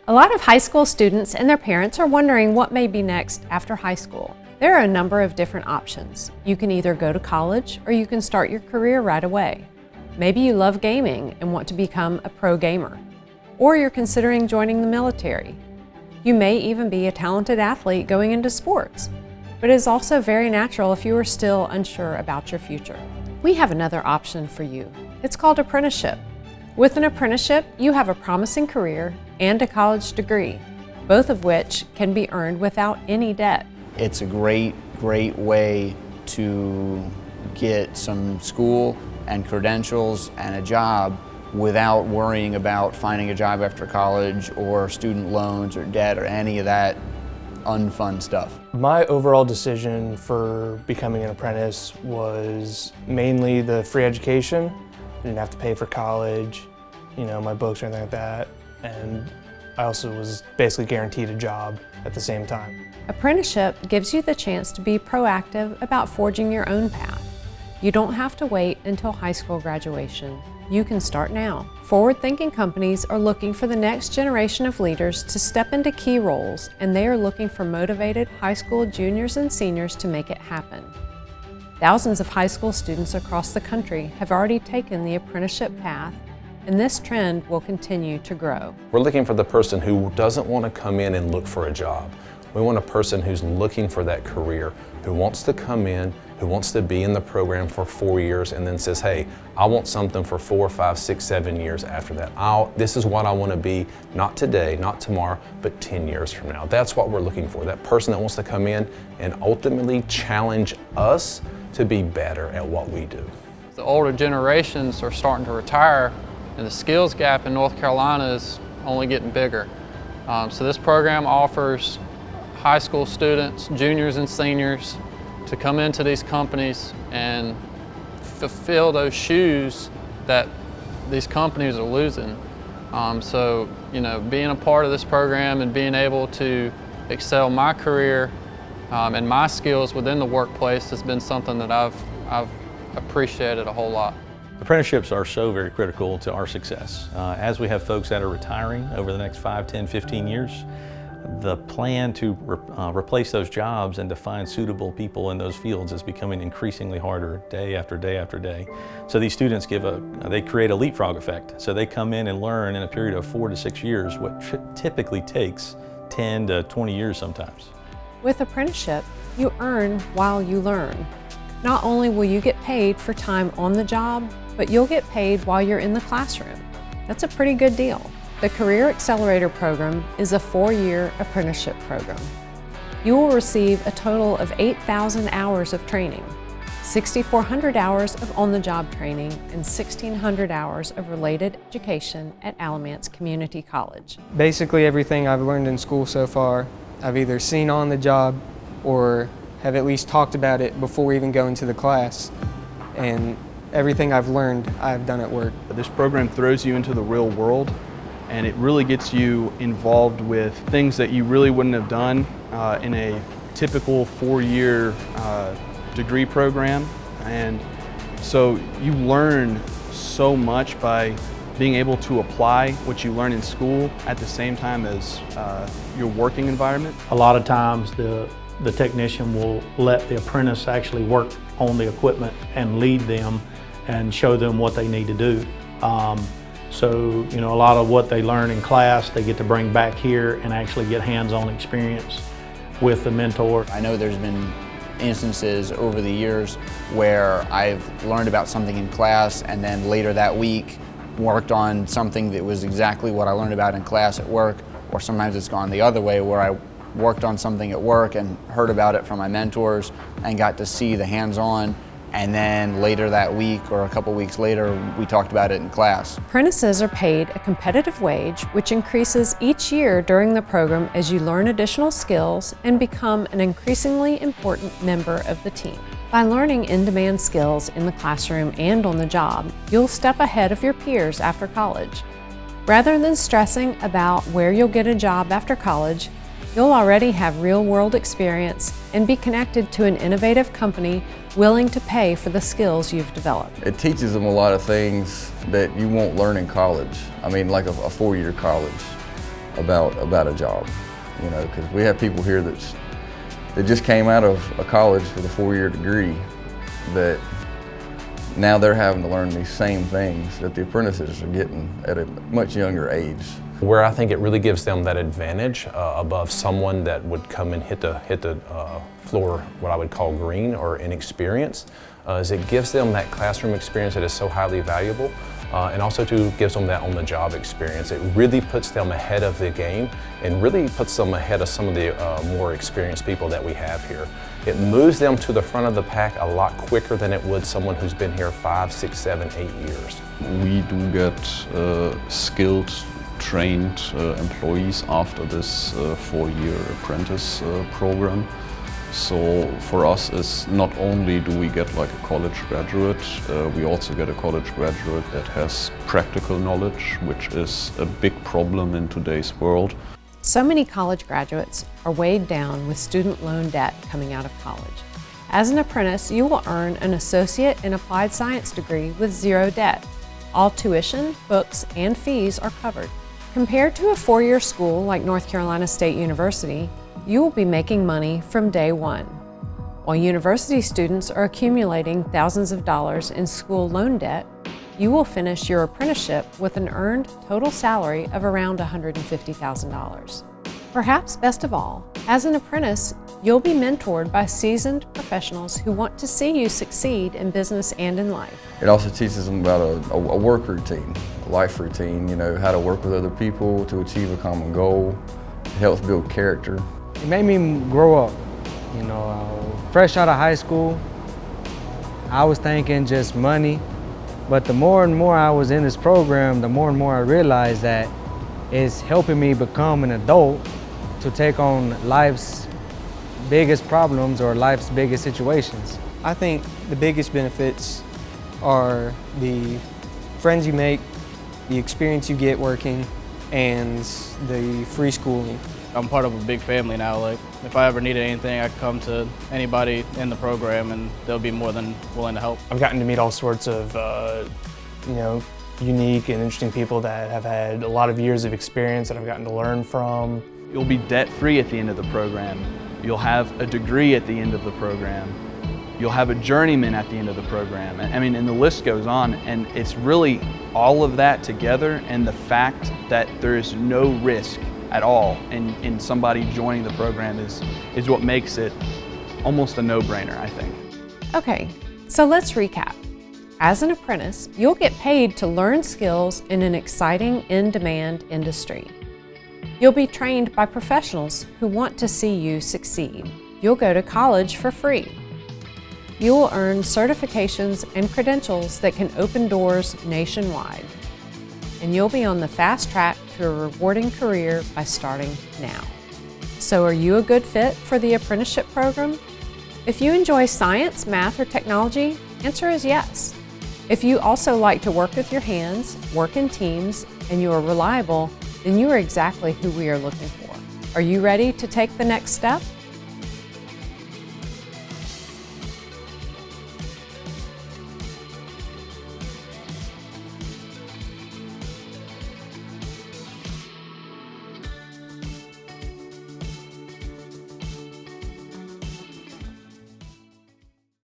A lot of high school students and their parents are wondering what may be next after high school. There are a number of different options. You can either go to college or you can start your career right away. Maybe you love gaming and want to become a pro gamer, or you're considering joining the military. You may even be a talented athlete going into sports, but it is also very natural if you are still unsure about your future. We have another option for you. It's called apprenticeship. With an apprenticeship, you have a promising career and a college degree, both of which can be earned without any debt. It's a great way to get some school and credentials and a job without worrying about finding a job after college or student loans or debt or any of that unfun stuff. My overall decision for becoming an apprentice was mainly the free education. I didn't have to pay for college, my books or anything like that. And I also was basically guaranteed a job at the same time. Apprenticeship gives you the chance to be proactive about forging your own path. You don't have to wait until high school graduation. You can start now. Forward-thinking companies are looking for the next generation of leaders to step into key roles, and they are looking for motivated high school juniors and seniors to make it happen. Thousands of high school students across the country have already taken the apprenticeship path, and this trend will continue to grow. We're looking for the person who doesn't want to come in and look for a job. We want a person who's looking for that career, who wants to come in, who wants to be in the program for 4 years and then says, hey, I want something for 4, 5, 6, 7 years after that. This is what I want to be, not today, not tomorrow, but 10 years from now. That's what we're looking for, that person that wants to come in and ultimately challenge us to be better at what we do. The older generations are starting to retire, and the skills gap in North Carolina is only getting bigger. So this program offers high school students, juniors and seniors, to come into these companies and fulfill those shoes that these companies are losing. So, being a part of this program and being able to excel my career and my skills within the workplace has been something that I've appreciated a whole lot. Apprenticeships are so very critical to our success. As we have folks that are retiring over the next 5, 10, 15 years, the plan to replace those jobs and to find suitable people in those fields is becoming increasingly harder day after day after day. So these students they create a leapfrog effect. So they come in and learn in a period of 4 to 6 years what typically takes 10 to 20 years sometimes. With apprenticeship, you earn while you learn. Not only will you get paid for time on the job, but you'll get paid while you're in the classroom. That's a pretty good deal. The Career Accelerator program is a 4-year apprenticeship program. You will receive a total of 8,000 hours of training, 6,400 hours of on-the-job training, and 1,600 hours of related education at Alamance Community College. Basically everything I've learned in school so far, I've either seen on the job or have at least talked about it before even going to the class. And everything I've learned, I've done at work. This program throws you into the real world, and it really gets you involved with things that you really wouldn't have done in a typical 4-year degree program. And so you learn so much by being able to apply what you learn in school at the same time as your working environment. A lot of times the technician will let the apprentice actually work on the equipment and lead them and show them what they need to do. So, a lot of what they learn in class, they get to bring back here and actually get hands-on experience with the mentor. I know there's been instances over the years where I've learned about something in class and then later that week worked on something that was exactly what I learned about in class at work, or sometimes it's gone the other way where I worked on something at work and heard about it from my mentors and got to see the hands-on, and then later that week or a couple weeks later we talked about it in class. Apprentices are paid a competitive wage which increases each year during the program as you learn additional skills and become an increasingly important member of the team. By learning in-demand skills in the classroom and on the job, you'll step ahead of your peers after college. Rather than stressing about where you'll get a job after college, you'll already have real-world experience and be connected to an innovative company willing to pay for the skills you've developed. It teaches them a lot of things that you won't learn in college. I mean, like a 4-year college. about a job, you know, because we have people here that just came out of a college with a 4-year degree that now they're having to learn these same things that the apprentices are getting at a much younger age. Where I think it really gives them that advantage above someone that would come and hit the floor, what I would call green or inexperienced, is it gives them that classroom experience that is so highly valuable, and also too gives them that on-the-job experience. It really puts them ahead of the game and really puts them ahead of some of the more experienced people that we have here. It moves them to the front of the pack a lot quicker than it would someone who's been here 5, 6, 7, 8 years. We do get skilled, trained employees after this 4-year apprentice program. So for us, it's not only do we get like a college graduate, we also get a college graduate that has practical knowledge, which is a big problem in today's world. So many college graduates are weighed down with student loan debt coming out of college. As an apprentice, you will earn an associate in applied science degree with 0 debt. All tuition, books, and fees are covered. Compared to a 4-year school like North Carolina State University, you will be making money from day one. While university students are accumulating thousands of dollars in school loan debt, you will finish your apprenticeship with an earned total salary of around $150,000. Perhaps best of all, as an apprentice, you'll be mentored by seasoned professionals who want to see you succeed in business and in life. It also teaches them about a work routine, a life routine, you know, how to work with other people to achieve a common goal. It helps build character. It made me grow up. You know, fresh out of high school, I was thinking just money. But the more and more I was in this program, the more and more I realized that it's helping me become an adult to take on life's biggest problems or life's biggest situations. I think the biggest benefits are the friends you make, the experience you get working, and the free schooling. I'm part of a big family now. Like, if I ever needed anything, I could come to anybody in the program and they'll be more than willing to help. I've gotten to meet all sorts of, you know, unique and interesting people that have had a lot of years of experience that I've gotten to learn from. You'll be debt-free at the end of the program. You'll have a degree at the end of the program. You'll have a journeyman at the end of the program. I mean, and the list goes on, and it's really all of that together, and the fact that there is no risk at all in somebody joining the program is what makes it almost a no-brainer, I think. Okay, so let's recap. As an apprentice, you'll get paid to learn skills in an exciting, in-demand industry. You'll be trained by professionals who want to see you succeed. You'll go to college for free. You will earn certifications and credentials that can open doors nationwide. And you'll be on the fast track to a rewarding career by starting now. So are you a good fit for the apprenticeship program? If you enjoy science, math, or technology, answer is yes. If you also like to work with your hands, work in teams, and you are reliable, then you are exactly who we are looking for. Are you ready to take the next step?